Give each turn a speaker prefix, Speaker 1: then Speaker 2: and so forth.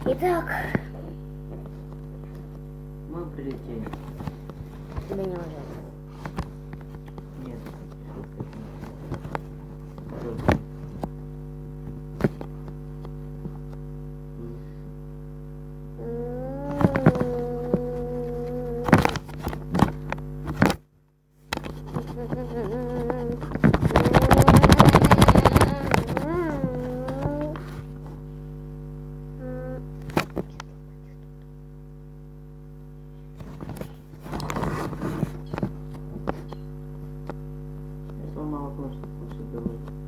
Speaker 1: Итак,
Speaker 2: Мы прилетели.
Speaker 1: тебе не ложится.
Speaker 2: Нет. Я сломал окно, чтобы лучше говорить.